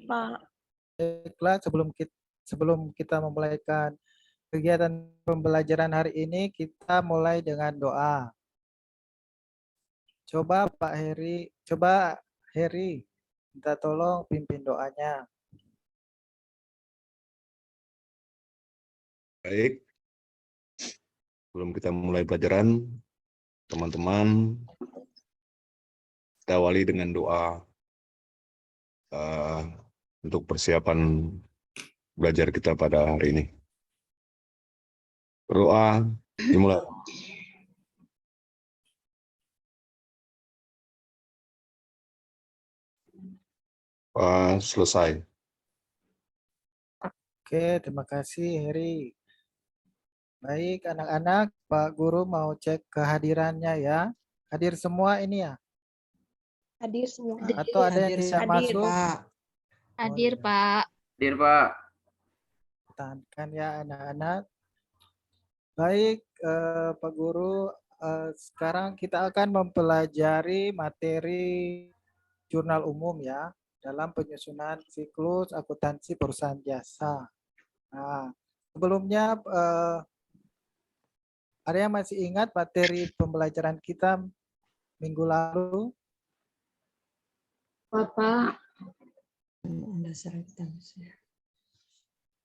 Pak. Baiklah, sebelum kita memulaikan kegiatan pembelajaran hari ini, kita mulai dengan doa. Coba Pak Heri, minta tolong pimpin doanya. Baik, sebelum kita mulai pelajaran, teman-teman, kita awali dengan doa untuk persiapan belajar kita pada hari ini. Doa dimulai. Selesai. Oke, terima kasih Heri. Baik, anak-anak, Pak Guru mau cek kehadirannya ya. Hadir semua ini ya? Hadir semua. Atau ada yang tidak masuk? Pak. Hadir, iya. Pak. Hadir, Pak. Tahankan ya anak-anak. Baik, Pak Guru, sekarang kita akan mempelajari materi jurnal umum ya, dalam penyusunan siklus akuntansi perusahaan jasa. Nah, sebelumnya ada yang masih ingat materi pembelajaran kita minggu lalu? Bapak.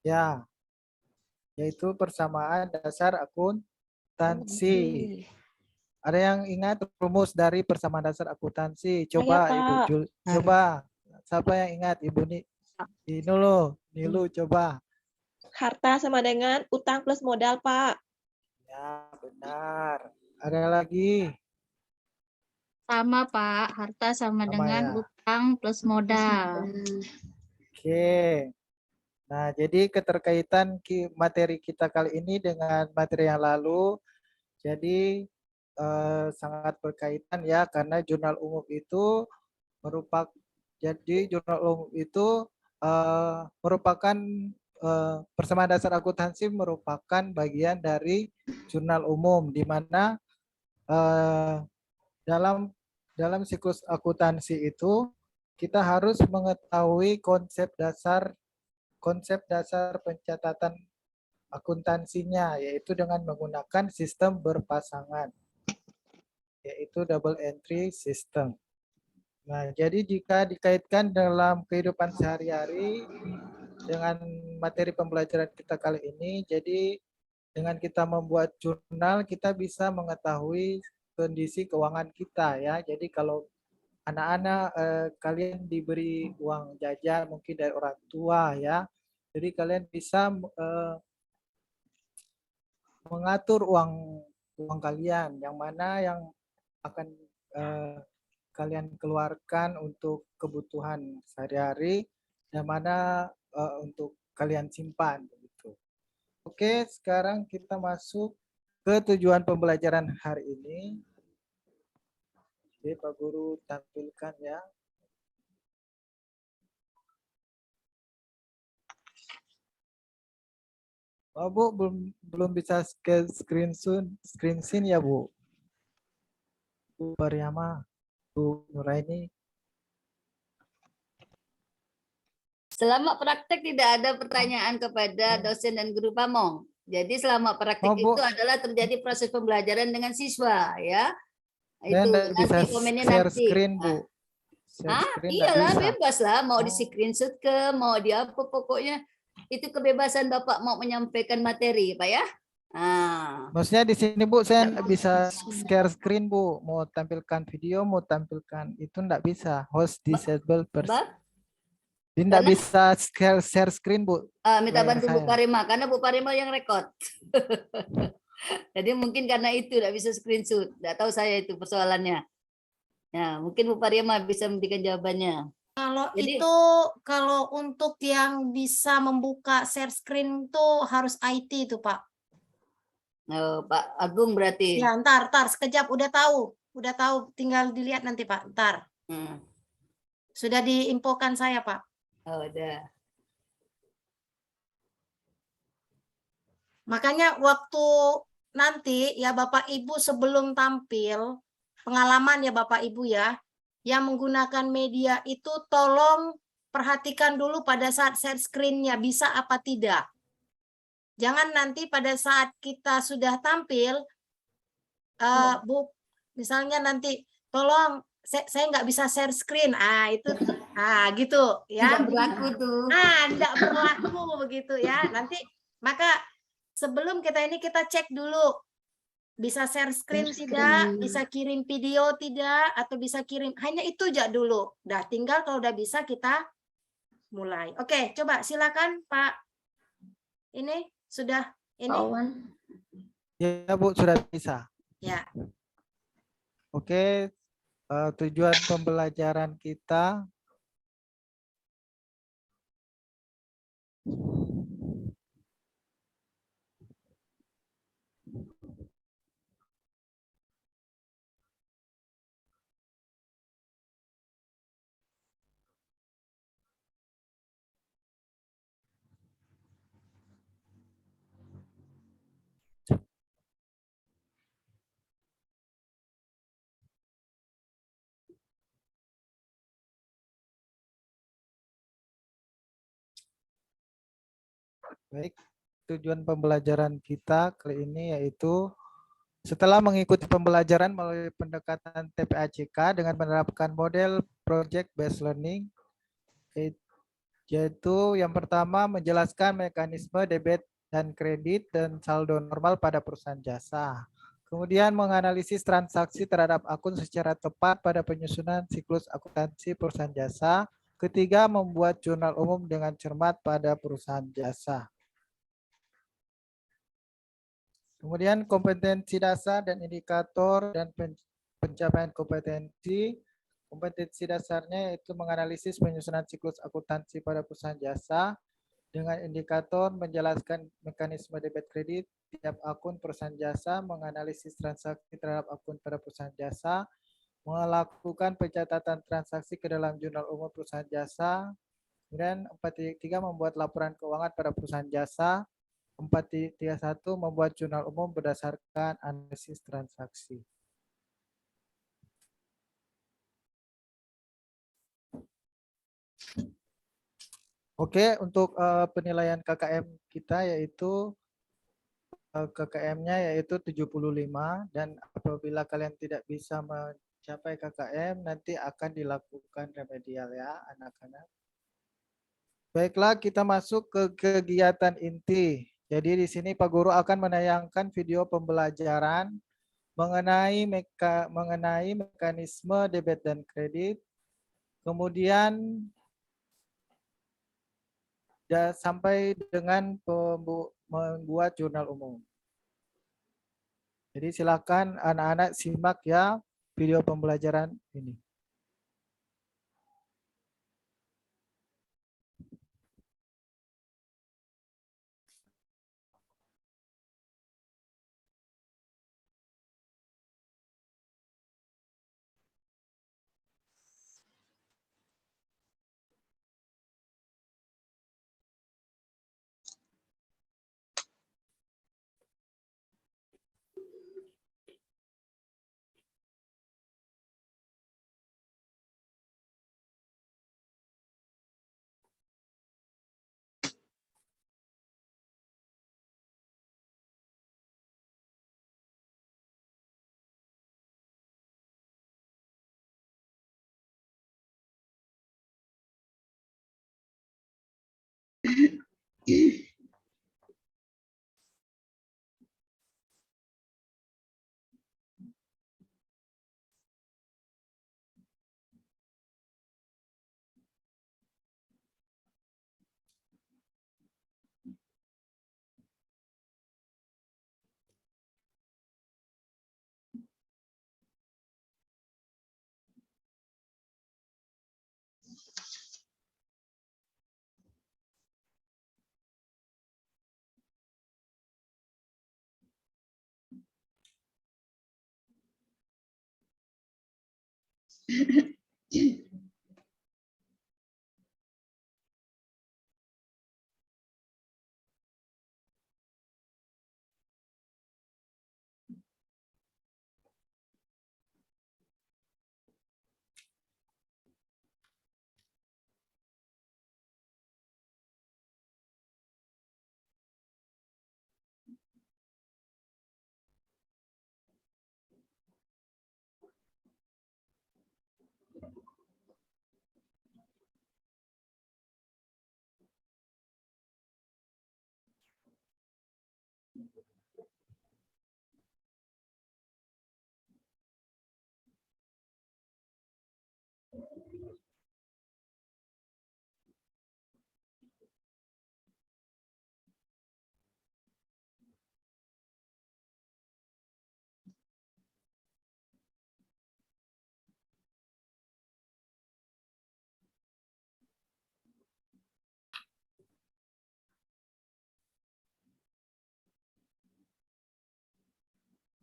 Ya, yaitu persamaan dasar akuntansi. Ada yang ingat rumus dari persamaan dasar akuntansi? Coba Saya, Ibu Pak. Jul, coba. Siapa yang ingat? Ibu Nilu, coba. Harta sama dengan utang plus modal, Pak. Ya, benar. Ada lagi? Sama, Pak. Harta sama Sama dengan ya. utang plus modal. Oke. Nah, jadi keterkaitan materi kita kali ini dengan materi yang lalu, jadi sangat berkaitan ya, karena jurnal umum itu merupakan merupakan persamaan dasar akuntansi merupakan bagian dari jurnal umum, di mana dalam siklus akuntansi itu kita harus mengetahui konsep dasar pencatatan akuntansinya, yaitu dengan menggunakan sistem berpasangan, yaitu double entry system. Nah, jadi jika dikaitkan dalam kehidupan sehari-hari dengan materi pembelajaran kita kali ini, jadi dengan kita membuat jurnal, kita bisa mengetahui kondisi keuangan kita ya. Jadi kalau anak-anak kalian diberi uang jajan mungkin dari orang tua ya, jadi kalian bisa mengatur uang kalian, yang mana yang akan kalian keluarkan untuk kebutuhan sehari-hari, yang mana untuk kalian simpan begitu. Oke, sekarang kita masuk ke tujuan pembelajaran hari ini. Oke, Pak Guru tampilkan ya. Oh, Bu, belum bisa screen ya, Bu. Bu Pariyama, Bu Nuraini. Selama praktek tidak ada pertanyaan kepada dosen dan guru pamong. Jadi selama praktek Bu. itu adalah terjadi proses pembelajaran dengan siswa, ya. Dan Itu bisa nanti komennya share nanti. screen, Bu. Share screen nggak Iyalah bisa. bebas lah, mau di screenshot ke, mau di apa, pokoknya itu kebebasan Bapak mau menyampaikan materi, Pak ya. Maksudnya di sini Bu, saya bisa share screen Bu, mau tampilkan video, mau tampilkan itu enggak bisa. Host disabled person. Tidak bisa share screen Bu. Minta bantu Bu Parima, karena Bu Parima yang rekod. Jadi mungkin karena itu tidak bisa screenshot. Tidak tahu saya itu persoalannya. Ya, mungkin Bu Parima bisa memberikan jawabannya. Kalau untuk yang bisa membuka share screen itu harus IT itu Pak. Oh, Pak Agung berarti. Ya, ntar sekejap udah tahu, tinggal dilihat nanti Pak, ntar. Sudah diinfokan saya Pak. Oh, udah. Makanya waktu nanti ya Bapak Ibu sebelum tampil, pengalaman ya Bapak Ibu ya, yang menggunakan media itu tolong perhatikan dulu pada saat share screen-nya bisa apa tidak. Jangan nanti pada saat kita sudah tampil, Bu, misalnya nanti tolong saya nggak bisa share screen. Itu gitu ya. Tidak berlaku tuh. Tidak berlaku begitu ya. Nanti maka sebelum kita cek dulu bisa share screen tidak, bisa kirim video tidak, atau bisa kirim, hanya itu aja dulu. Udah tinggal kalau udah bisa kita mulai. Oke, coba silakan Pak. Ini sudah ini. Ya Bu, sudah bisa. Ya. Oke, tujuan pembelajaran kita baik. Tujuan pembelajaran kita kali ini yaitu setelah mengikuti pembelajaran melalui pendekatan TPACK dengan menerapkan model Project Based Learning, yaitu yang pertama menjelaskan mekanisme debit dan kredit dan saldo normal pada perusahaan jasa. Kemudian menganalisis transaksi terhadap akun secara tepat pada penyusunan siklus akuntansi perusahaan jasa. Ketiga, membuat jurnal umum dengan cermat pada perusahaan jasa. Kemudian kompetensi dasar dan indikator dan pencapaian kompetensi. Kompetensi dasarnya yaitu menganalisis penyusunan siklus akuntansi pada perusahaan jasa dengan indikator menjelaskan mekanisme debit kredit tiap akun perusahaan jasa, menganalisis transaksi terhadap akun pada perusahaan jasa, melakukan pencatatan transaksi ke dalam jurnal umum perusahaan jasa. Kemudian 4.3 membuat laporan keuangan pada perusahaan jasa. 4.1 membuat jurnal umum berdasarkan analisis transaksi. Oke, untuk penilaian KKM kita yaitu KKM-nya yaitu 75 dan apabila kalian tidak bisa mencapai KKM nanti akan dilakukan remedial ya anak-anak. Baiklah, kita masuk ke kegiatan inti. Jadi di sini Pak Guru akan menayangkan video pembelajaran mengenai mekanisme debit dan kredit. Kemudian sampai dengan membuat jurnal umum. Jadi silakan anak-anak simak ya video pembelajaran ini.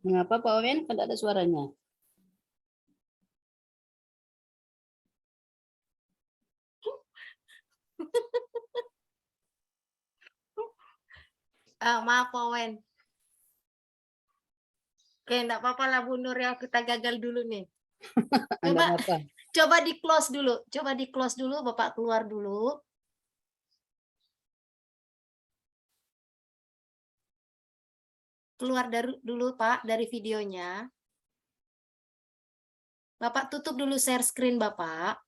Mengapa Pak Wamen? Kan tidak ada suaranya. Maaf Wawen. Oke, enggak apa-apa lah Bu Nur ya, kita gagal dulu nih. Anda Coba apa? coba di close dulu. Coba di close dulu, Bapak keluar dulu. Keluar dulu Pak dari videonya. Bapak tutup dulu share screen Bapak.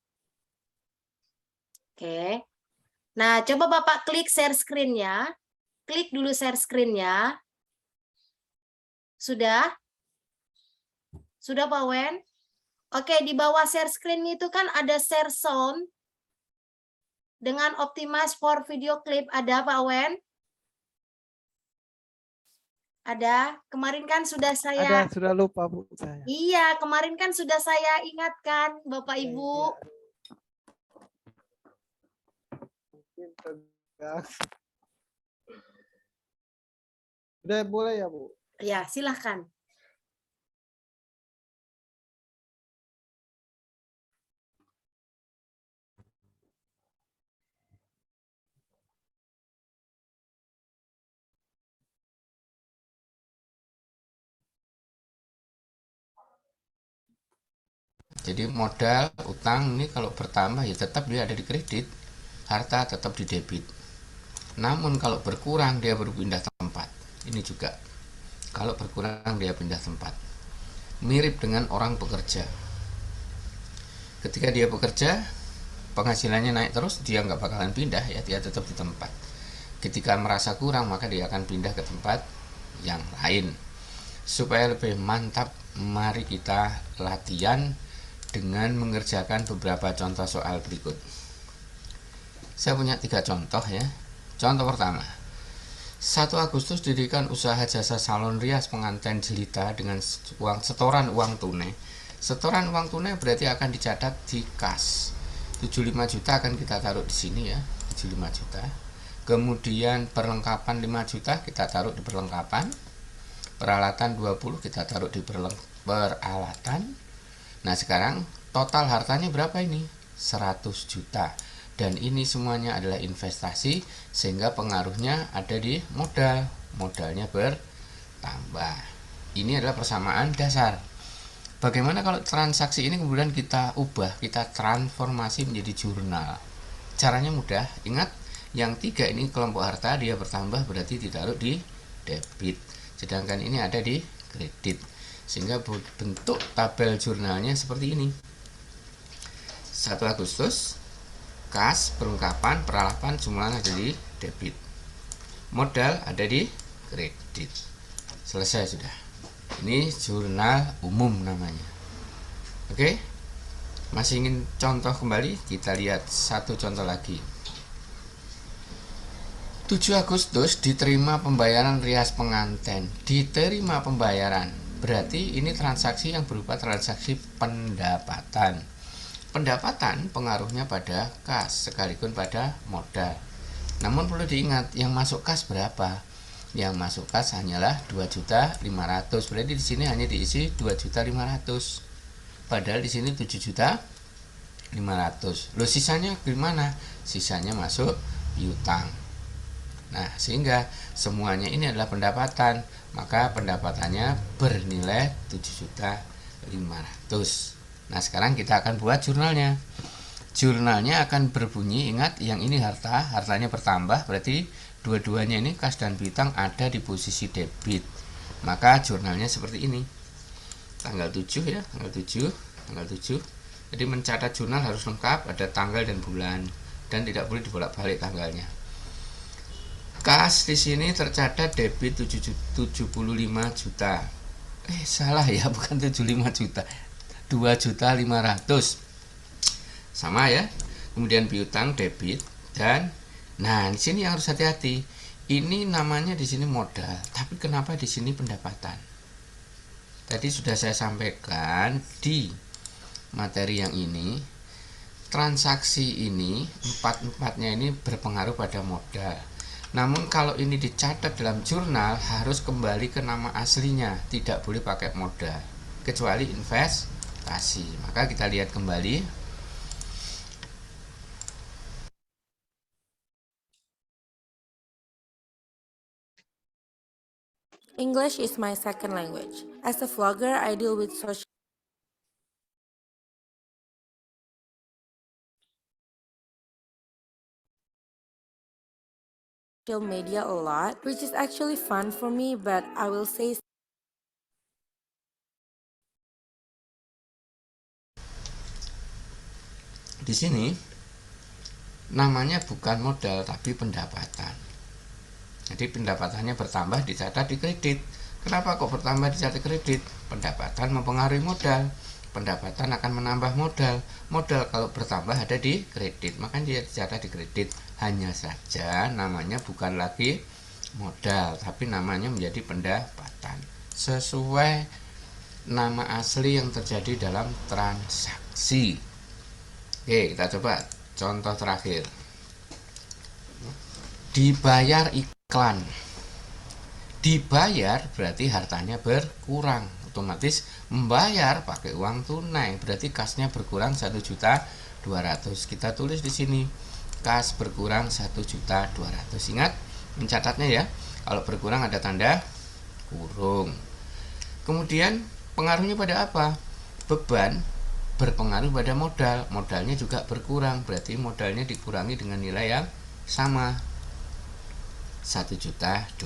Oke. Nah, coba Bapak klik share screen-nya. Klik dulu share screen-nya. Sudah? Sudah Pak Wen? Oke, di bawah share screen itu kan ada share sound dengan optimize for video clip. Ada Pak Wen? Ada. Kemarin kan sudah saya... Ada, sudah lupa Bu saya. Iya, kemarin kan sudah saya ingatkan Bapak Iya, Ibu. Mungkin tegang. Udah boleh ya Bu? Ya, silahkan. Jadi modal utang ini kalau bertambah ya tetap dia ada di kredit, harta tetap di debit. Namun kalau berkurang dia berpindah tempat. Ini juga kalau berkurang dia pindah tempat. Mirip dengan orang bekerja. Ketika dia bekerja, penghasilannya naik terus, dia nggak bakalan pindah ya, dia tetap di tempat. Ketika merasa kurang maka dia akan pindah ke tempat yang lain. Supaya lebih mantap, mari kita latihan dengan mengerjakan beberapa contoh soal berikut. Saya punya 3 contoh ya. Contoh pertama, 1 Agustus didirikan usaha jasa salon rias pengantin jelita dengan setoran uang tunai. Setoran uang tunai berarti akan dicatat di kas. 75 juta akan kita taruh di sini ya, 75 juta. Kemudian perlengkapan 5 juta kita taruh di perlengkapan. Peralatan 20 kita taruh di peralatan. Nah sekarang total hartanya berapa ini? 100 juta. Dan ini semuanya adalah investasi sehingga pengaruhnya ada di modal. Modalnya bertambah. Ini adalah persamaan dasar. Bagaimana kalau transaksi ini kemudian kita ubah, kita transformasi menjadi jurnal? Caranya mudah. Ingat, yang 3 ini kelompok harta, dia bertambah berarti ditaruh di debit. Sedangkan ini ada di kredit. Sehingga bentuk tabel jurnalnya seperti ini. 1 Agustus, kas, perlengkapan, peralatan jumlahnya ada di debit. Modal ada di kredit. Selesai sudah. Ini jurnal umum namanya. Oke? Masih ingin contoh kembali? Kita lihat 1 contoh lagi. 7 Agustus diterima pembayaran rias pengantin. Diterima pembayaran. Berarti ini transaksi yang berupa transaksi pendapatan. Pendapatan pengaruhnya pada kas sekaligus pada modal. Namun perlu diingat, yang masuk kas berapa? Yang masuk kas hanyalah 2.500.000. Berarti di sini hanya diisi 2.500.000. Padahal di sini 7.500.000. Loh sisanya gimana? Sisanya masuk piutang. Nah, sehingga semuanya ini adalah pendapatan, maka pendapatannya bernilai 7.500.000. Nah, sekarang kita akan buat jurnalnya. Jurnalnya akan berbunyi, ingat yang ini harta, hartanya bertambah, berarti dua-duanya ini kas dan piutang ada di posisi debit. Maka jurnalnya seperti ini. Tanggal 7 ya, tanggal 7. Jadi mencatat jurnal harus lengkap, ada tanggal dan bulan, dan tidak boleh dibolak-balik tanggalnya. Kas di sini tercatat debit 75 juta. Salah ya, bukan 75 juta. 2.500.000. Sama ya. Kemudian piutang debit dan nah, di sini yang harus hati-hati. Ini namanya di sini modal, tapi kenapa di sini pendapatan? Tadi sudah saya sampaikan di materi yang ini. Transaksi ini, 4-4-nya ini berpengaruh pada modal. Namun kalau ini dicatat dalam jurnal harus kembali ke nama aslinya, tidak boleh pakai modal kecuali investasi. Maka kita lihat kembali. English is my second language. As a vlogger, I deal with social media a lot, which is actually fun for me, but I will say Di sini namanya bukan modal tapi pendapatan. Jadi pendapatannya bertambah dicatat di kredit. Kenapa kok bertambah dicatat kredit? Pendapatan mempengaruhi modal. Pendapatan akan menambah modal. Modal kalau bertambah ada di kredit, maka dia dicatat di kredit. Hanya saja namanya bukan lagi modal, tapi namanya menjadi pendapatan. Sesuai nama asli yang terjadi dalam transaksi. Oke, kita coba contoh terakhir. Dibayar iklan. Dibayar berarti hartanya berkurang. Otomatis membayar pakai uang tunai, berarti kasnya berkurang 1.200.000. Kita tulis di sini kas berkurang 1.200.000. Ingat mencatatnya ya. Kalau berkurang ada tanda kurung. Kemudian pengaruhnya pada apa? Beban berpengaruh pada modal. Modalnya juga berkurang, berarti modalnya dikurangi dengan nilai yang sama, 1.200.000.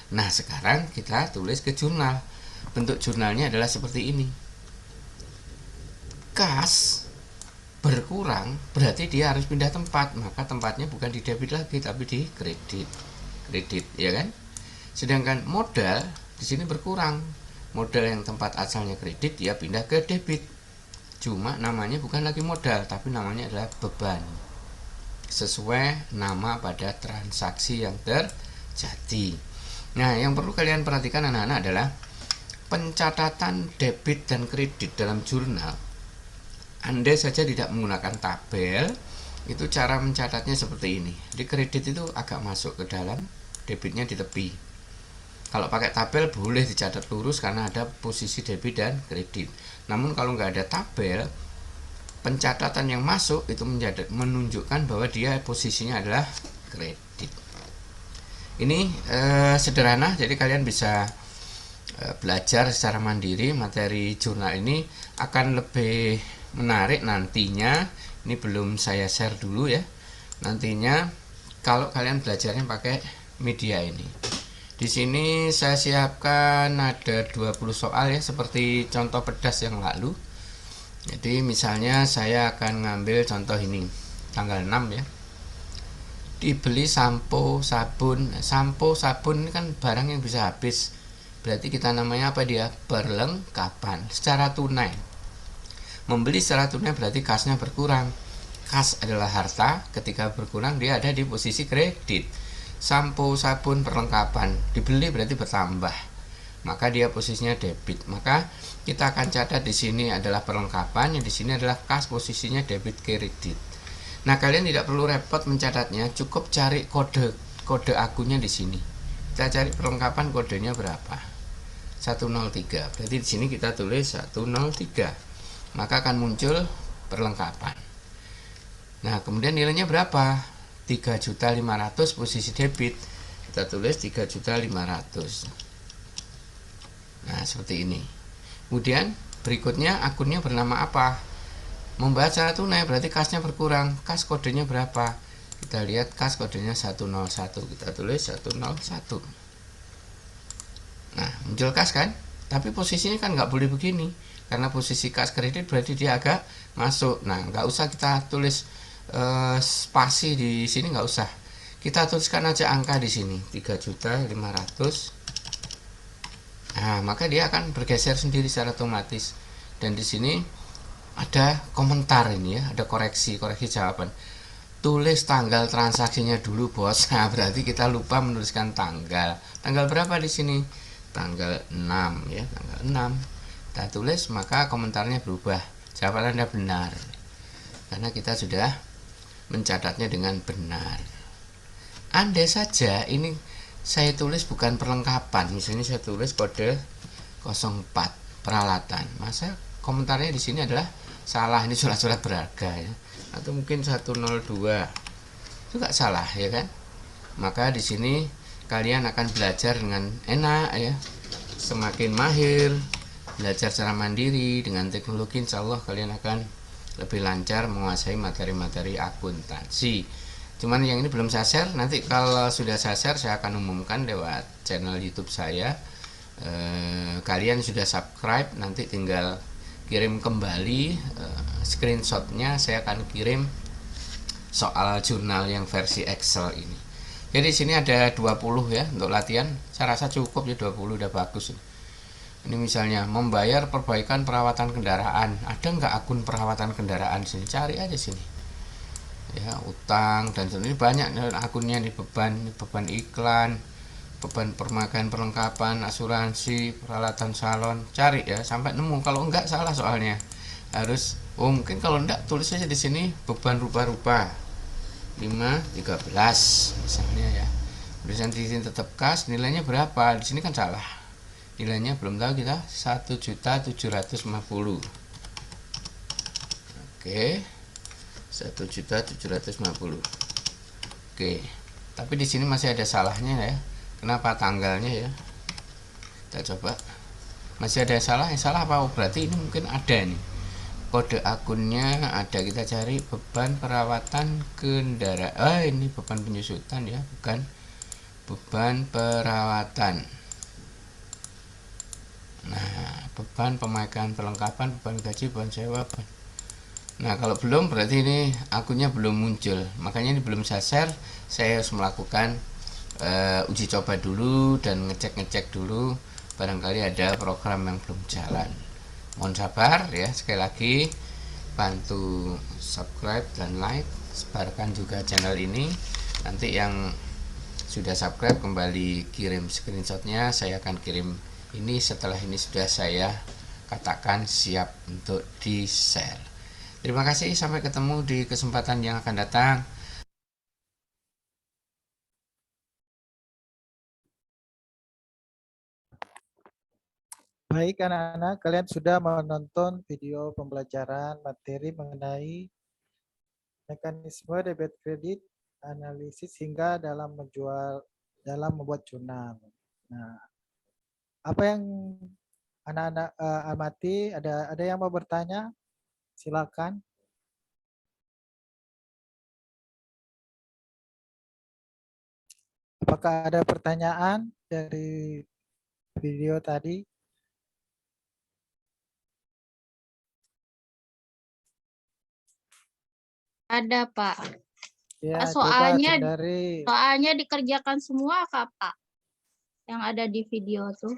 Nah, sekarang kita tulis ke jurnal. Bentuk jurnalnya adalah seperti ini. Kas berkurang berarti dia harus pindah tempat, maka tempatnya bukan di debit lagi tapi di kredit. Kredit, ya kan? Sedangkan modal di sini berkurang. Modal yang tempat asalnya kredit dia pindah ke debit. Cuma namanya bukan lagi modal tapi namanya adalah beban. Sesuai nama pada transaksi yang terjadi. Nah, yang perlu kalian perhatikan anak-anak adalah pencatatan debit dan kredit dalam jurnal. Andai saja tidak menggunakan tabel, itu cara mencatatnya seperti ini. Di kredit itu agak masuk ke dalam, debitnya di tepi. Kalau pakai tabel boleh dicatat lurus karena ada posisi debit dan kredit. Namun kalau nggak ada tabel, pencatatan yang masuk itu menunjukkan bahwa dia posisinya adalah kredit. Ini sederhana, jadi kalian bisa belajar secara mandiri. Materi jurnal ini akan lebih menarik nantinya. Ini belum saya share dulu ya. Nantinya kalau kalian belajarnya pakai media ini. Di sini saya siapkan ada 20 soal ya, seperti contoh pedas yang lalu. Jadi misalnya saya akan ngambil contoh ini, tanggal 6 ya. Dibeli sampo, sabun. Sampo, sabun ini kan barang yang bisa habis. Berarti kita namanya apa dia? Perlengkapan secara tunai. Membeli secara tunai berarti kasnya berkurang. Kas adalah harta, ketika berkurang dia ada di posisi kredit. Sampo, sabun, perlengkapan dibeli berarti bertambah, maka dia posisinya debit. Maka kita akan catat di sini adalah perlengkapan, yang di sini adalah kas, posisinya debit kredit. Nah, kalian tidak perlu repot mencatatnya, cukup cari kode akunnya di sini. Kita cari perlengkapan, kodenya berapa? 103. Berarti di sini kita tulis 103. Maka akan muncul perlengkapan. Nah, kemudian nilainya berapa? 3.500.000 posisi debit. Kita tulis 3.500.000. Nah, seperti ini. Kemudian berikutnya akunnya bernama apa? Membaca tunai berarti kasnya berkurang. Kas kodenya berapa? Kita lihat kas kodenya 101. Kita tulis 101. Nah, muncul kas kan? Tapi posisinya kan nggak boleh begini. Karena posisi kas kredit berarti dia agak masuk. Nah, nggak usah kita tulis spasi di sini, nggak usah. Kita tuliskan aja angka di sini 3.500.000. Nah, maka dia akan bergeser sendiri secara otomatis. Dan di sini ada komentar ini ya, ada koreksi jawaban. Tulis tanggal transaksinya dulu, bos. Nah, berarti kita lupa menuliskan tanggal. Tanggal berapa di sini? Tanggal 6 ya, tanggal 6. Kita tulis, maka komentarnya berubah. Jawaban Anda benar. Karena kita sudah mencatatnya dengan benar. Andai saja ini saya tulis bukan perlengkapan, misalnya saya tulis kode 04 peralatan, masa komentarnya di sini adalah salah, ini surat-surat berharga ya, atau mungkin 102 juga salah ya kan. Maka di sini kalian akan belajar dengan enak ya, semakin mahir, belajar secara mandiri dengan teknologi, insya Allah kalian akan lebih lancar menguasai materi-materi akuntansi. Cuman yang ini belum saya share, nanti kalau sudah saya share saya akan umumkan lewat channel YouTube saya. Kalian sudah subscribe, nanti tinggal kirim kembali screenshotnya, saya akan kirim soal jurnal yang versi Excel ini. Jadi di sini ada 20 ya untuk latihan, saya rasa cukup ya 20 udah bagus. Ini misalnya membayar perbaikan perawatan kendaraan, ada nggak akun perawatan kendaraan sini? Cari aja sini. Ya, utang dan ini banyak akunnya, nih beban iklan, beban pemakaian perlengkapan, asuransi, peralatan salon. Cari ya sampai nemu. Kalau enggak salah soalnya. Harus mungkin kalau enggak tulis aja di sini beban rupa-rupa 513 misalnya ya. Tulisan di sini tetap kas, nilainya berapa? Di sini kan salah. Nilainya belum tahu kita 1.750.000. Oke. 1.750.000. Oke. Tapi di sini masih ada salahnya ya. Kenapa tanggalnya ya? Kita coba. Masih ada salah. Yang salah apa? Berarti ini mungkin ada nih. Kode akunnya ada, kita cari beban perawatan kendaraan. Ini beban penyusutan ya, bukan beban perawatan. Nah, beban pemakaian perlengkapan, beban gaji, beban sewa. Nah, kalau belum berarti ini akunnya belum muncul. Makanya ini belum saya share. Saya harus melakukan uji coba dulu dan ngecek dulu. Barangkali ada program yang belum jalan. Mohon sabar ya, sekali lagi bantu subscribe dan like, sebarkan juga channel ini. Nanti yang sudah subscribe kembali kirim screenshotnya, saya akan kirim ini setelah ini sudah saya katakan siap untuk di share. Terima kasih, sampai ketemu di kesempatan yang akan datang. Baik anak-anak, kalian sudah menonton video pembelajaran materi mengenai mekanisme debit kredit, analisis hingga dalam membuat jurnal. Nah, apa yang anak-anak amati? Ada yang mau bertanya? Silakan. Apakah ada pertanyaan dari video tadi? Ada, Pak. Ya, Pak, coba Sundari. soalnya dikerjakan semua, Kak, Pak. Yang ada di video tuh.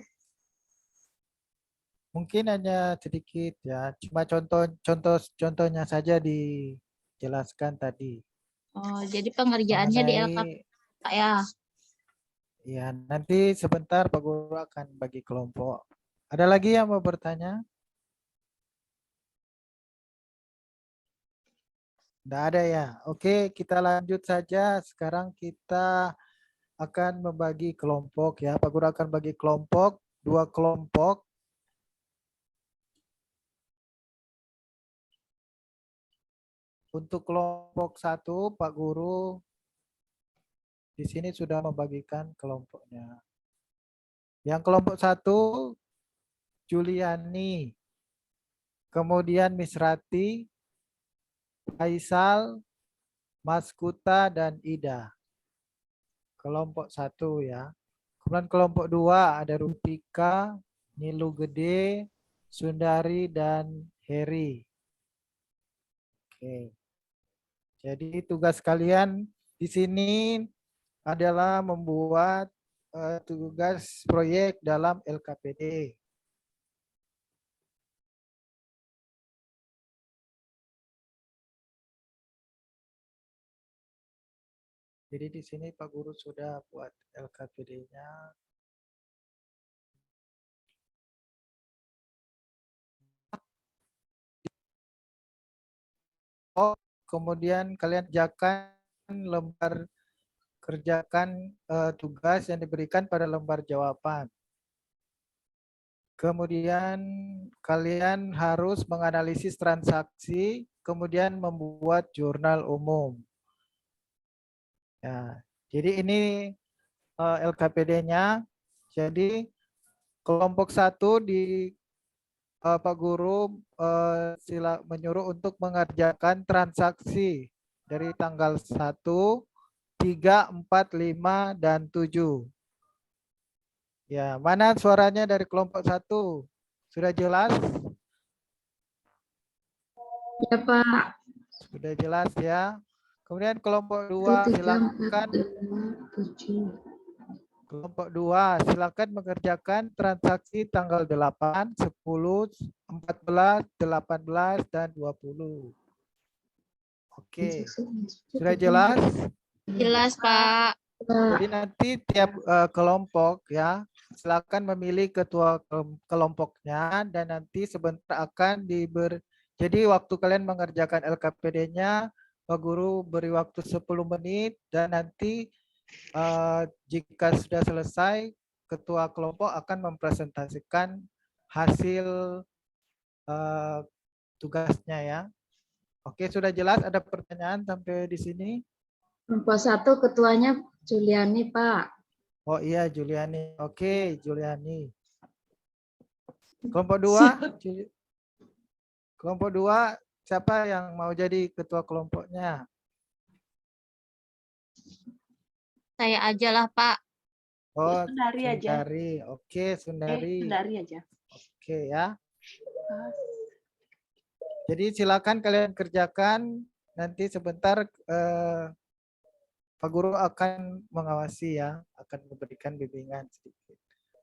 Mungkin hanya sedikit ya, cuma contohnya saja dijelaskan tadi. Oh, jadi pengerjaannya di LKP, Pak ya. Ya, nanti sebentar Pak Guru akan bagi kelompok. Ada lagi yang mau bertanya? Tidak ada ya. Oke, kita lanjut saja. Sekarang kita akan membagi kelompok ya. Pak Guru akan bagi kelompok, 2 kelompok. Untuk kelompok 1, Pak Guru di sini sudah membagikan kelompoknya. Yang kelompok 1, Juliani, kemudian Miss Rati, Faisal, Mas Kuta, dan Ida. Kelompok 1 ya. Kemudian kelompok 2 ada Rupika, Nilu Gede, Sundari, dan Heri. Oke. Jadi tugas kalian di sini adalah membuat tugas proyek dalam LKPD. Jadi di sini Pak Guru sudah buat LKPD-nya. Oh, kemudian kalian kerjakan lembar kerjakan tugas yang diberikan pada lembar jawaban. Kemudian kalian harus menganalisis transaksi, kemudian membuat jurnal umum. Ya, jadi ini LKPD-nya. Jadi kelompok 1 di Pak Guru menyuruh untuk mengerjakan transaksi dari tanggal 1, 3, 4, 5, dan 7. Ya, mana suaranya dari kelompok 1? Sudah jelas? Ya, Pak. Sudah jelas ya. Kemudian kelompok 2 silakan. Kelompok 2 silakan mengerjakan transaksi tanggal 8, 10, 14, 18, dan 20. Oke. Sudah jelas? Jelas, Pak. Jadi nanti tiap kelompok ya, silakan memilih ketua kelompoknya dan nanti sebentar akan jadi waktu kalian mengerjakan LKPD-nya, Pak Guru beri waktu 10 menit dan nanti jika sudah selesai, ketua kelompok akan mempresentasikan hasil tugasnya ya. Oke, sudah jelas? Ada pertanyaan sampai di sini? Kelompok 1 ketuanya Juliani, Pak. Oh iya, Juliani. Oke, Juliani. Kelompok 2? Kelompok 2, siapa yang mau jadi ketua kelompoknya? Saya aja lah, Pak. Oh, Sundari aja. Sundari. Oke, Sundari. Sundari aja. Oke ya. Jadi silakan kalian kerjakan. Nanti sebentar Pak Guru akan mengawasi ya, akan memberikan bimbingan sedikit.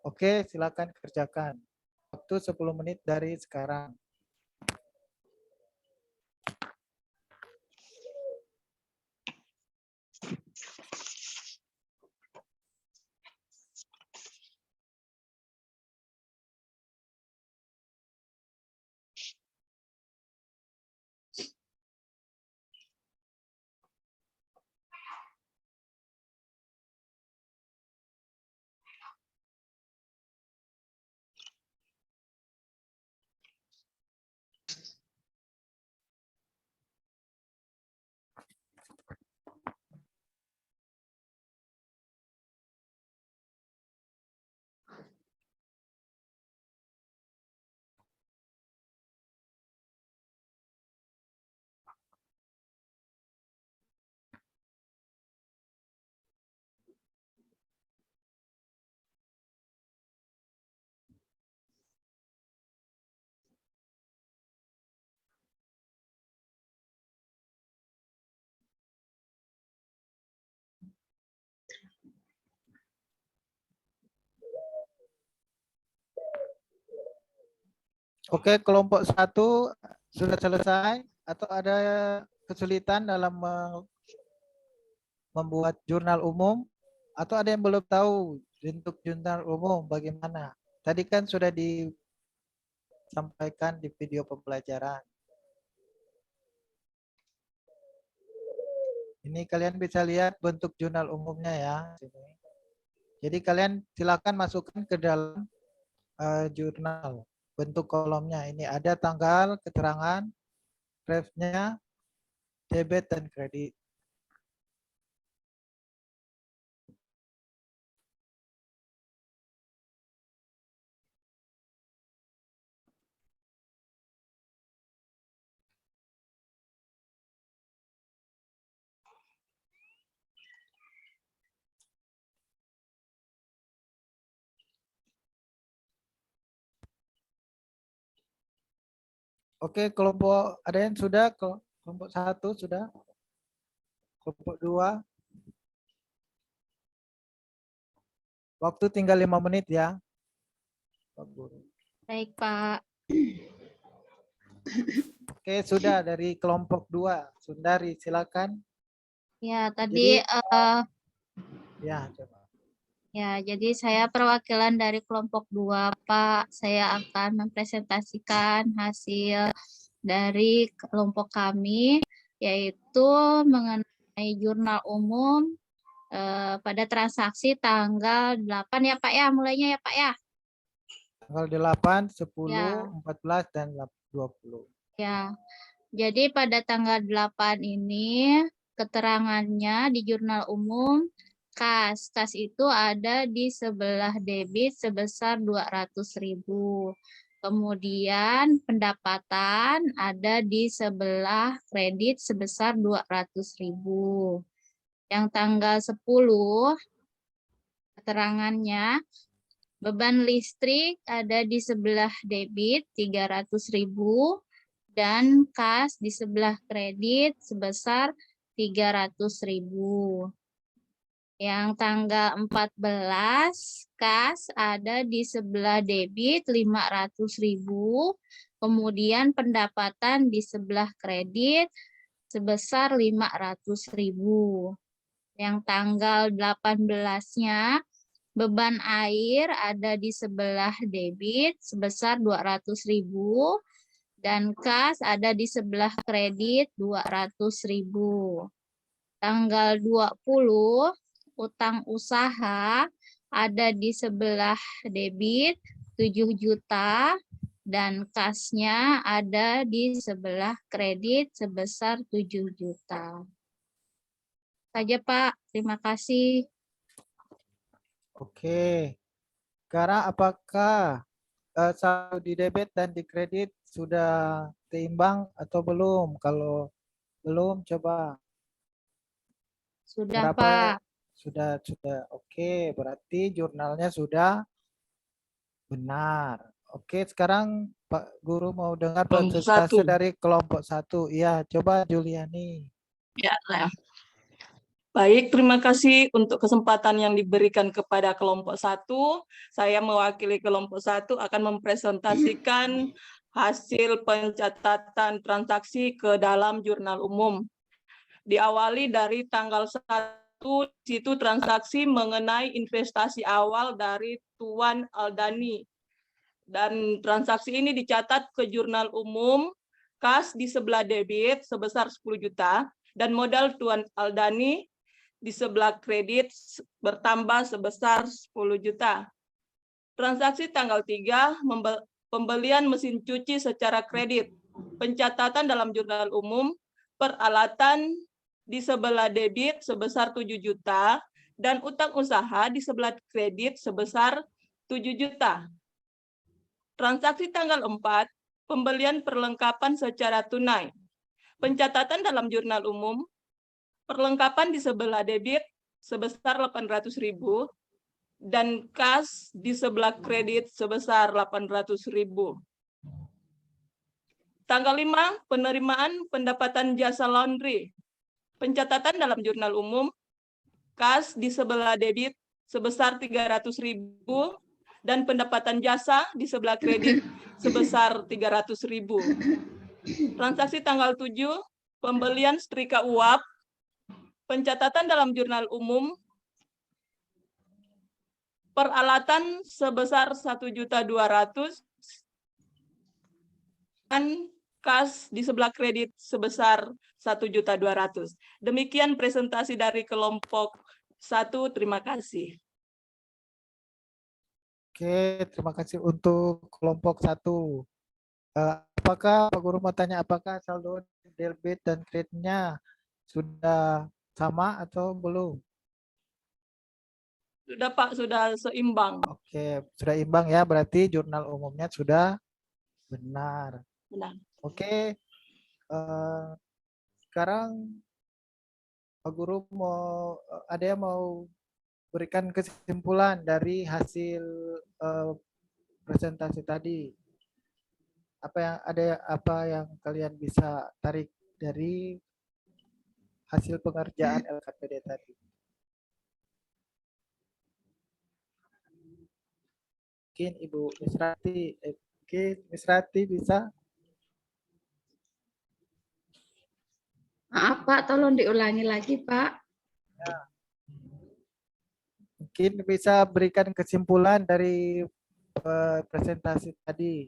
Oke, silakan kerjakan. Waktu 10 menit dari sekarang. Oke, kelompok 1 sudah selesai atau ada kesulitan dalam membuat jurnal umum atau ada yang belum tahu bentuk jurnal umum bagaimana? Tadi kan sudah disampaikan di video pembelajaran. Ini kalian bisa lihat bentuk jurnal umumnya ya. Jadi kalian silakan masukkan ke dalam jurnal. Bentuk kolomnya ini ada tanggal, keterangan, ref-nya, debit dan kredit. Oke, kelompok ada yang sudah? Kelompok 1 sudah? Kelompok 2? Waktu tinggal 5 menit ya. Baik, Pak. Oke, sudah dari kelompok 2. Sundari, silakan. Ya, tadi Ya, coba. ya, jadi saya perwakilan dari kelompok 2, Pak. Saya akan mempresentasikan hasil dari kelompok kami, yaitu mengenai jurnal umum pada transaksi tanggal 8 ya Pak ya, mulainya ya Pak ya. Tanggal 8, 10, Ya. 14, dan 20. Ya, jadi pada tanggal 8 ini keterangannya di jurnal umum kas. Kas itu ada di sebelah debit sebesar 200.000. Kemudian pendapatan ada di sebelah kredit sebesar 200.000. Yang tanggal 10 keterangannya beban listrik ada di sebelah debit 300.000 dan kas di sebelah kredit sebesar 300.000. Yang tanggal 14 kas ada di sebelah debit 500.000, kemudian pendapatan di sebelah kredit sebesar 500.000. Yang tanggal 18-nya beban air ada di sebelah debit sebesar 200.000 dan kas ada di sebelah kredit 200.000. Tanggal 20 utang usaha ada di sebelah debit 7 juta dan kasnya ada di sebelah kredit sebesar 7 juta. Saja Pak, terima kasih. Oke. Sekarang apakah saldo di debit dan di kredit sudah seimbang atau belum? Kalau belum, coba. Sudah Berapa? Pak. Sudah. Oke, berarti jurnalnya sudah benar. Oke, sekarang Pak Guru mau dengar Kelompok presentasi 1. dari kelompok 1. Iya, coba Juliani. Ya, nah. Baik, terima kasih untuk kesempatan yang diberikan kepada kelompok 1. Saya mewakili kelompok 1 akan mempresentasikan hasil pencatatan transaksi ke dalam jurnal umum. Diawali dari tanggal 1, situ transaksi mengenai investasi awal dari Tuan Aldani. Dan transaksi ini dicatat ke jurnal umum, kas di sebelah debit sebesar 10 juta, dan modal Tuan Aldani di sebelah kredit bertambah sebesar 10 juta. Transaksi tanggal 3, pembelian mesin cuci secara kredit. Pencatatan dalam jurnal umum, peralatan di sebelah debit sebesar 7 juta, dan utang usaha di sebelah kredit sebesar 7 juta. Transaksi tanggal 4, pembelian perlengkapan secara tunai. Pencatatan dalam jurnal umum, perlengkapan di sebelah debit sebesar 800.000 dan kas di sebelah kredit sebesar 800.000. Tanggal 5, penerimaan pendapatan jasa laundry. Pencatatan dalam jurnal umum, kas di sebelah debit sebesar 300.000 dan pendapatan jasa di sebelah kredit sebesar 300.000. Transaksi tanggal 7, pembelian setrika uap. Pencatatan dalam jurnal umum, peralatan sebesar 1.200.000 dan kas di sebelah kredit sebesar 1.200.000. Demikian presentasi dari kelompok 1. Terima kasih. Oke, terima kasih untuk kelompok 1. Apakah Pak Guru mau tanya apakah saldo debit dan kreditnya sudah sama atau belum? Sudah Pak, sudah seimbang. Oke, sudah imbang ya, berarti jurnal umumnya sudah benar. Benar. Oke, sekarang Pak Guru ada yang mau berikan kesimpulan dari hasil presentasi tadi. Apa yang kalian bisa tarik dari hasil pengerjaan LKPD tadi? Mungkin Ibu Misrati, Misrati bisa? Maaf Pak, tolong diulangi lagi Pak. Ya. Mungkin bisa berikan kesimpulan dari presentasi tadi.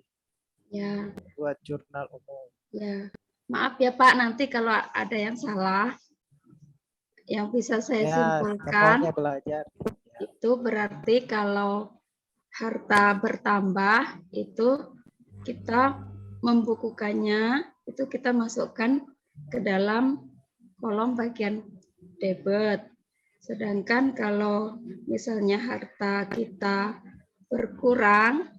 Ya. Buat jurnal umum. Ya. Maaf ya Pak, nanti kalau ada yang salah. yang bisa saya Ya, simpulkan semuanya belajar. itu berarti kalau harta bertambah itu kita membukukannya, itu kita masukkan ke dalam kolom bagian debit. Sedangkan kalau misalnya harta kita berkurang,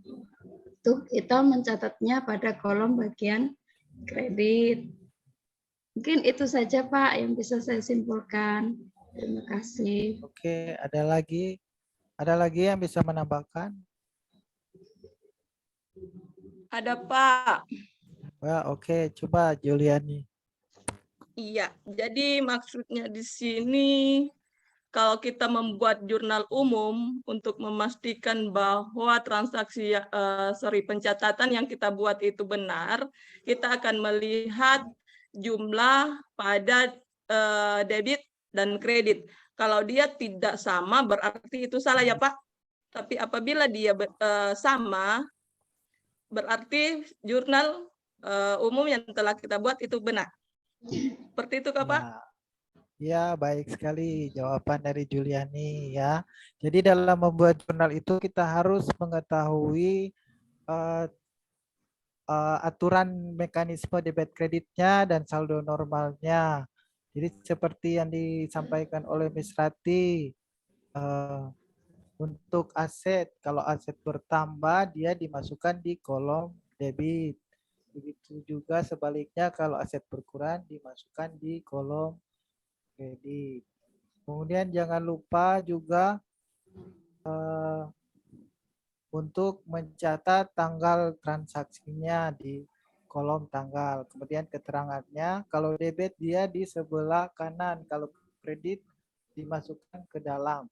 itu kita mencatatnya pada kolom bagian kredit. Mungkin itu saja Pak yang bisa saya simpulkan. Terima kasih. Oke, ada lagi yang bisa menambahkan? Ada Pak. Wah, oke, coba Juliani. Iya, jadi maksudnya di sini kalau kita membuat jurnal umum untuk memastikan bahwa transaksi pencatatan yang kita buat itu benar, kita akan melihat jumlah pada debit dan kredit. Kalau dia tidak sama berarti itu salah ya Pak. Tapi apabila dia sama berarti jurnal umum yang telah kita buat itu benar. Seperti itu Kak Pak? Ya, baik sekali jawaban dari Juliani ya. Jadi dalam membuat jurnal itu kita harus mengetahui aturan mekanisme debit kreditnya dan saldo normalnya. Jadi seperti yang disampaikan oleh Miss Rati, untuk aset, kalau aset bertambah dia dimasukkan di kolom debit. Begitu juga sebaliknya kalau aset berkurang dimasukkan di kolom kredit. Kemudian jangan lupa juga untuk mencatat tanggal transaksinya di kolom tanggal. Kemudian keterangannya, kalau debit dia di sebelah kanan, kalau kredit dimasukkan ke dalam.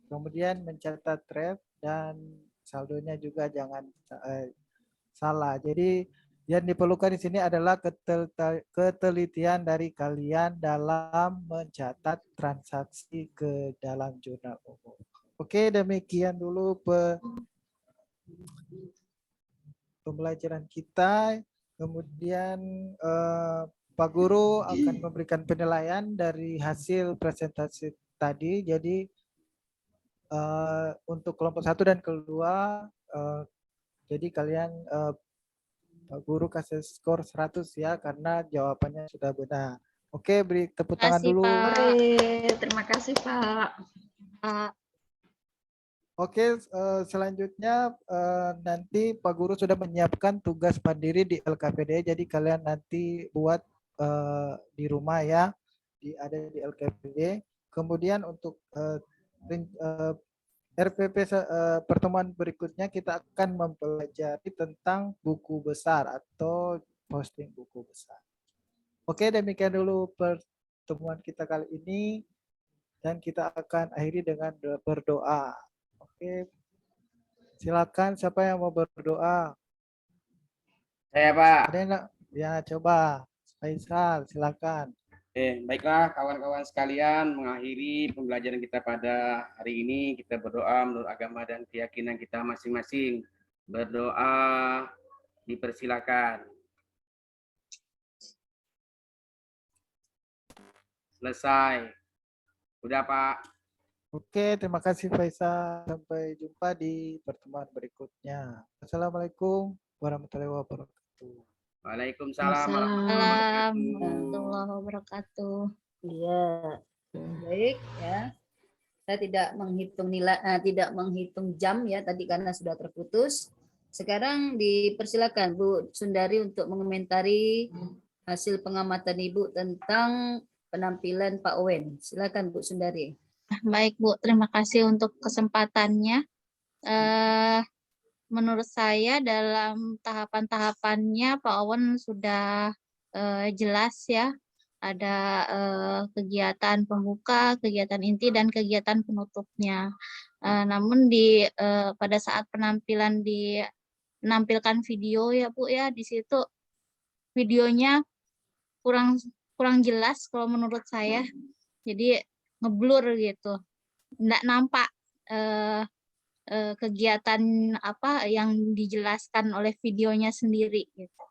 Kemudian mencatat ref dan saldonya juga jangan salah. Jadi yang diperlukan di sini adalah ketelitian dari kalian dalam mencatat transaksi ke dalam jurnal umum. Oke, demikian dulu pembelajaran kita. Kemudian Pak Guru akan memberikan penilaian dari hasil presentasi tadi. Jadi untuk kelompok 1 dan kedua, jadi kalian Pak Guru kasih skor 100 ya, karena jawabannya sudah benar. Oke, beri tepuk tangan dulu. Terima kasih Pak. Oke, selanjutnya nanti Pak Guru sudah menyiapkan tugas mandiri di LKPD, jadi kalian nanti buat di rumah ya, ada di LKPD. Kemudian untuk RPP pertemuan berikutnya kita akan mempelajari tentang buku besar atau posting buku besar. Oke, demikian dulu pertemuan kita kali ini dan kita akan akhiri dengan berdoa. Oke, silakan siapa yang mau berdoa? Saya Pak. Ada yang ya, coba Faisal, silakan. Baiklah kawan-kawan sekalian, mengakhiri pembelajaran kita pada hari ini, kita berdoa menurut agama dan keyakinan kita masing-masing. Berdoa dipersilakan. Selesai. Udah Pak. Oke, terima kasih Faisal. Sampai jumpa di pertemuan berikutnya. Assalamualaikum warahmatullahi wabarakatuh. Waalaikumsalam warahmatullahi wabarakatuh. Iya, baik ya. Saya tidak menghitung nilai, tidak menghitung jam ya tadi karena sudah terputus. Sekarang dipersilakan Bu Sundari untuk mengomentari hasil pengamatan Ibu tentang penampilan Pak Owen. Silakan Bu Sundari. Baik Bu, terima kasih untuk kesempatannya. Menurut saya dalam tahapan-tahapannya Pak Owen sudah jelas ya. Ada kegiatan pembuka, kegiatan inti, dan kegiatan penutupnya. Namun pada saat penampilan menampilkan video ya Bu ya, di situ videonya kurang jelas kalau menurut saya. Jadi ngeblur gitu, nggak nampak kegiatan apa yang dijelaskan oleh videonya sendiri gitu.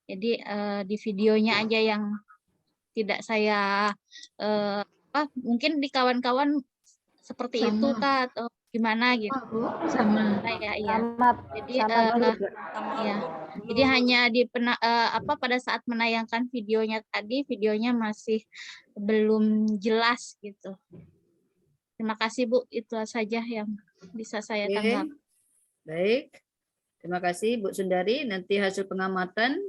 Jadi di videonya aja yang tidak saya mungkin di kawan-kawan seperti itu Sama. Kak atau gimana gitu. Bu, sama. Saya iya. Jadi iya. Belum. Jadi hanya pada saat menayangkan videonya tadi, videonya masih belum jelas gitu. Terima kasih Bu, itu saja yang bisa saya Oke. tanggap. Baik. Terima kasih Bu Sundari. Nanti hasil pengamatan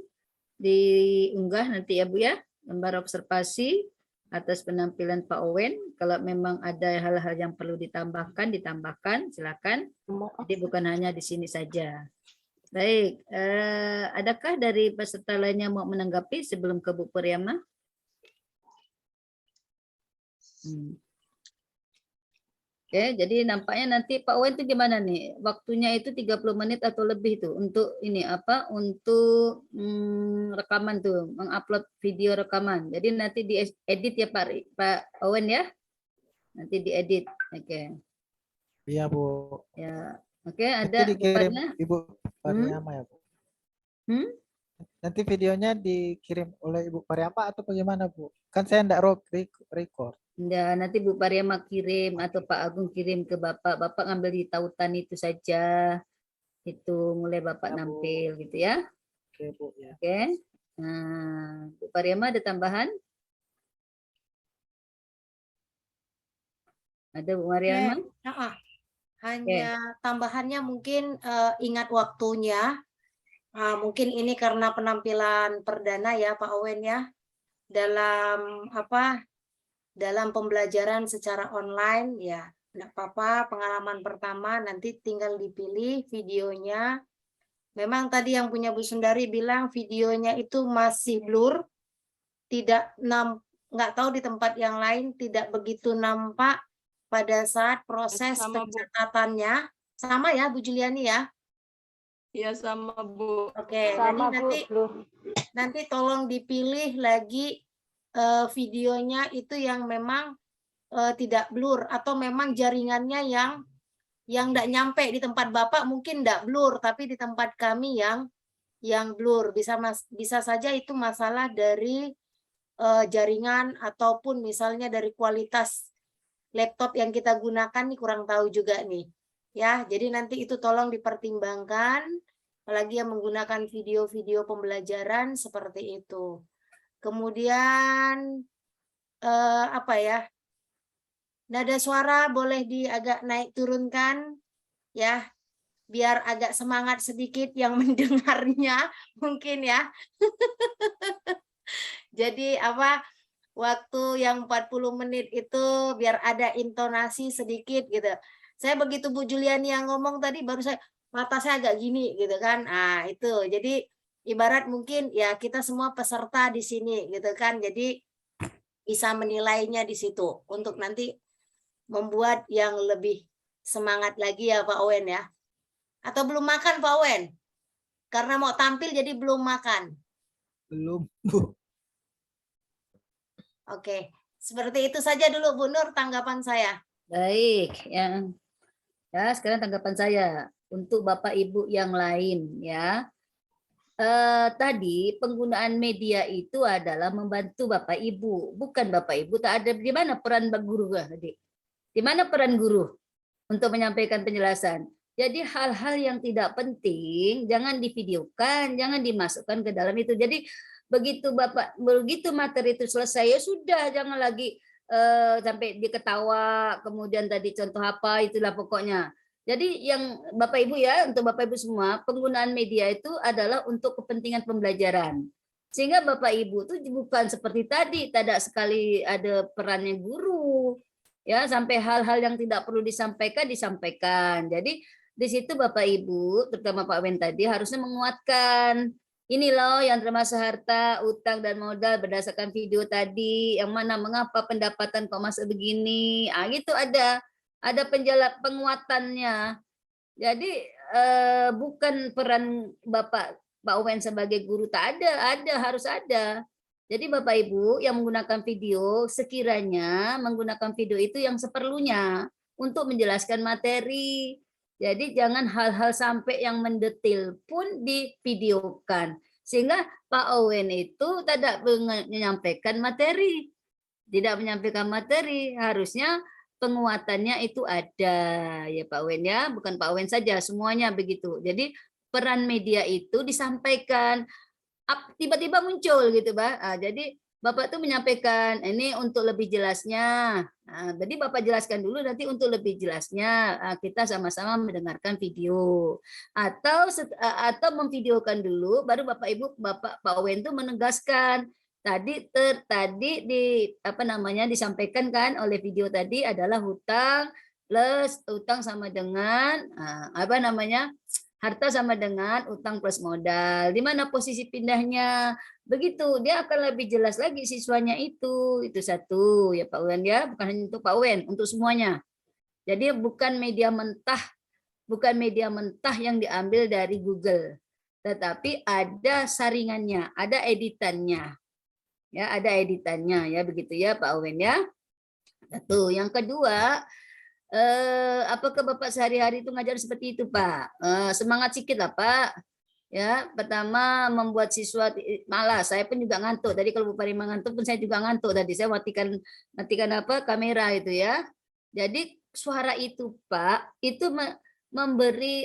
diunggah nanti ya Bu ya, gambar observasi atas penampilan Pak Owen. Kalau memang ada hal-hal yang perlu ditambahkan, silakan. Jadi bukan hanya di sini saja. Baik, adakah dari peserta lainnya mau menanggapi sebelum ke Bu Puriyama? Oke, jadi nampaknya nanti Pak Owen itu gimana nih? Waktunya itu 30 menit atau lebih tuh untuk ini apa? Untuk rekaman tuh, mengupload video rekaman. Jadi nanti diedit ya Pak Owen ya. Nanti diedit. Oke. Iya, Bu. Ya. Oke, Nanti ada Bu dikirim Parna? Ibu Pariama ya, Bu. Nanti videonya dikirim oleh Ibu Pariama atau bagaimana, Bu? Kan saya enggak record. Enggak, nanti Bu Pariama kirim atau Pak Agung kirim ke Bapak. Bapak ngambil di tautan itu saja. Itu mulai Bapak Ya, Bu. nampil gitu ya. Oke, Bu ya. Oke. Nah, Bu Pariama ada tambahan? Ada Bu Mariama? Hanya tambahannya mungkin ingat waktunya. Mungkin ini karena penampilan perdana ya Pak Owen ya. Dalam dalam pembelajaran secara online ya. Enggak apa-apa, pengalaman pertama nanti tinggal dipilih videonya. Memang tadi yang punya Bu Sundari bilang videonya itu masih blur. Nggak tahu di tempat yang lain tidak begitu nampak pada saat proses Sama, Bu. pencatatannya. Sama ya Bu Juliani ya? Iya sama Bu. Oke, jadi nanti tolong dipilih lagi videonya itu yang memang tidak blur atau memang jaringannya yang tidak nyampe di tempat Bapak mungkin tidak blur, tapi di tempat kami yang blur. Bisa saja itu masalah dari jaringan ataupun misalnya dari kualitas laptop yang kita gunakan nih kurang tahu juga nih. Ya, jadi nanti itu tolong dipertimbangkan apalagi yang menggunakan video-video pembelajaran seperti itu. Kemudian nada suara boleh agak naik turunkan ya, biar agak semangat sedikit yang mendengarnya mungkin ya. Jadi waktu yang 40 menit itu biar ada intonasi sedikit gitu. Saya begitu Bu Juliani yang ngomong tadi baru mata saya agak gini gitu kan. Itu. Jadi ibarat mungkin ya kita semua peserta di sini gitu kan. Jadi bisa menilainya di situ untuk nanti membuat yang lebih semangat lagi ya Pak Owen ya. Atau belum makan Pak Owen? Karena mau tampil jadi belum makan. Belum, Bu. Oke, seperti itu saja dulu Bu Nur tanggapan saya. Baik, ya sekarang tanggapan saya untuk Bapak Ibu yang lain ya. Tadi penggunaan media itu adalah membantu Bapak Ibu, bukan Bapak Ibu. Tak ada di mana peran guru tadi? Di mana peran guru untuk menyampaikan penjelasan? Jadi hal-hal yang tidak penting jangan divideokan, jangan dimasukkan ke dalam itu. Jadi begitu materi itu selesai ya sudah, jangan lagi sampai diketawa, kemudian tadi contoh apa itulah pokoknya. Jadi yang Bapak Ibu ya, untuk Bapak Ibu semua, penggunaan media itu adalah untuk kepentingan pembelajaran. Sehingga Bapak Ibu itu bukan seperti tadi, tidak sekali ada perannya guru. Ya, sampai hal-hal yang tidak perlu disampaikan. Jadi di situ Bapak Ibu, terutama Pak Wen tadi harusnya menguatkan. Ini loh yang termasuk harta, utang, dan modal berdasarkan video tadi. Yang mana mengapa pendapatan kok masuk begini. Gitu ada penguatannya. Jadi bukan peran Pak Owen sebagai guru, tak ada, harus ada. Jadi Bapak Ibu yang menggunakan video, sekiranya menggunakan video itu yang seperlunya untuk menjelaskan materi. Jadi jangan hal-hal sampai yang mendetail pun divideokan. Sehingga Pak Owen itu tidak menyampaikan materi. tidak menyampaikan materi, harusnya penguatannya itu ada ya Pak Wen ya, bukan Pak Wen saja, semuanya begitu. Jadi peran media itu disampaikan, tiba-tiba muncul gitu Pak. Jadi Bapak tuh menyampaikan ini untuk lebih jelasnya. Jadi Bapak jelaskan dulu, nanti untuk lebih jelasnya kita sama-sama mendengarkan video atau memvideokan dulu, baru Bapak Ibu Pak Wen tuh menegaskan. Tadi disampaikan kan oleh video tadi adalah hutang plus utang sama dengan harta sama dengan utang plus modal. Di mana posisi pindahnya? Begitu, dia akan lebih jelas lagi siswanya itu satu ya Pak Wen ya, bukan hanya untuk Pak Wen, untuk semuanya. Jadi bukan media mentah yang diambil dari Google, tetapi ada saringannya, ada editannya. Ya, ada editannya ya, begitu ya Pak Wen ya. Satu. Yang kedua, apakah Bapak sehari-hari itu ngajar seperti itu Pak? Semangat sedikit lah Pak. Ya, pertama membuat siswa malas. Saya pun juga ngantuk. Tadi kalau Bu Parima ngantuk pun saya juga ngantuk tadi. Saya matikan kamera itu ya. Jadi suara itu Pak, itu memberi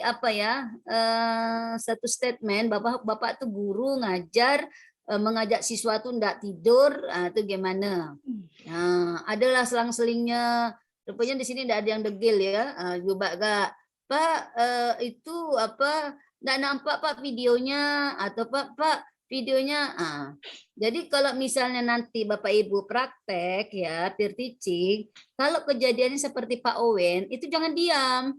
satu statement Bapak tuh guru ngajar, mengajak siswa tuh enggak tidur, itu gimana? Nah, adalah selang-selingnya. Rupanya di sini enggak ada yang degil ya. Coba Kak, Pak itu enggak nampak Pak videonya, atau Pak videonya. Jadi kalau misalnya nanti Bapak Ibu praktek ya peer teaching, kalau kejadiannya seperti Pak Owen, itu jangan diam.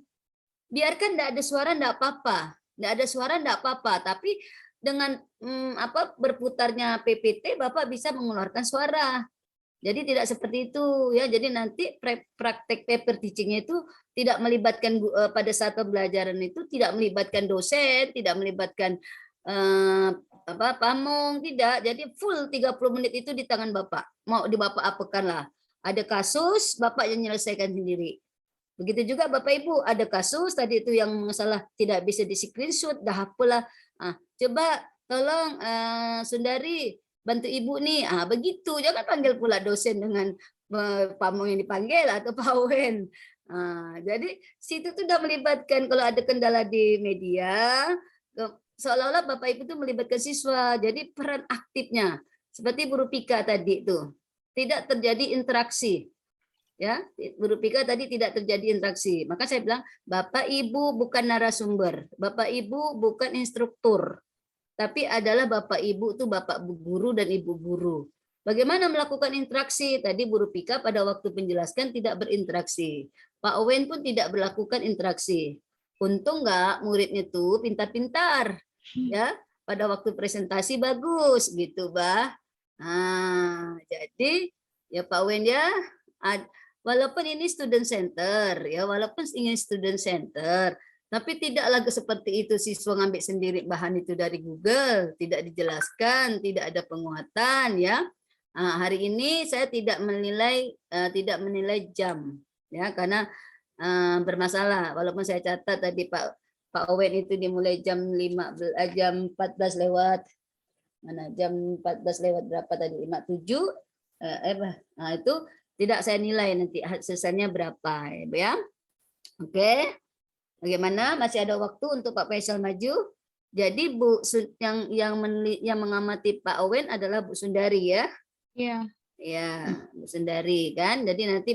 Biarkan enggak ada suara enggak apa-apa. Enggak ada suara enggak apa-apa, tapi dengan berputarnya PPT Bapak bisa mengeluarkan suara. Jadi tidak seperti itu ya. Jadi nanti praktek paper teachingnya itu tidak melibatkan pada saat pembelajaran itu tidak melibatkan dosen, tidak melibatkan pamong, tidak. Jadi full 30 menit itu di tangan Bapak. Mau di Bapak apakan lah. Ada kasus Bapak yang menyelesaikan sendiri. Begitu juga Bapak Ibu, ada kasus tadi itu yang masalah tidak bisa di screenshot, dah apalah. Coba tolong Sundari bantu Ibu nih. Begitu, jangan panggil pula dosen dengan pamong yang dipanggil atau Pak Wen. Jadi situ tuh udah melibatkan, kalau ada kendala di media, seolah-olah Bapak Ibu tuh melibatkan siswa. Jadi peran aktifnya seperti Bu Rupika tadi itu tidak terjadi interaksi. Ya, Bu Rupika tadi tidak terjadi interaksi. Maka saya bilang, Bapak Ibu bukan narasumber, Bapak Ibu bukan instruktur, tapi adalah Bapak Ibu itu Bapak guru dan Ibu guru. Bagaimana melakukan interaksi? Tadi Bu Rupika pada waktu menjelaskan tidak berinteraksi. Pak Owen pun tidak melakukan interaksi. Untung nggak muridnya tuh pintar-pintar, ya. Pada waktu presentasi bagus gitu, Bah. Jadi ya Pak Owen ya. Walaupun ini student center, ya walaupun ingin student center, tapi tidak lagi seperti itu siswa ngambil sendiri bahan itu dari Google, tidak dijelaskan, tidak ada penguatan, ya. Hari ini saya tidak menilai jam, ya karena bermasalah. Walaupun saya catat tadi Pak Owen itu dimulai jam 14 lewat mana jam 14 lewat berapa tadi 57, itu tidak saya nilai nanti selesainya berapa ya. Oke. Bagaimana? Masih ada waktu untuk Pak Faisal maju. Jadi Bu yang mengamati Pak Owen adalah Bu Sundari ya. Iya. Ya, Bu Sundari kan. Jadi nanti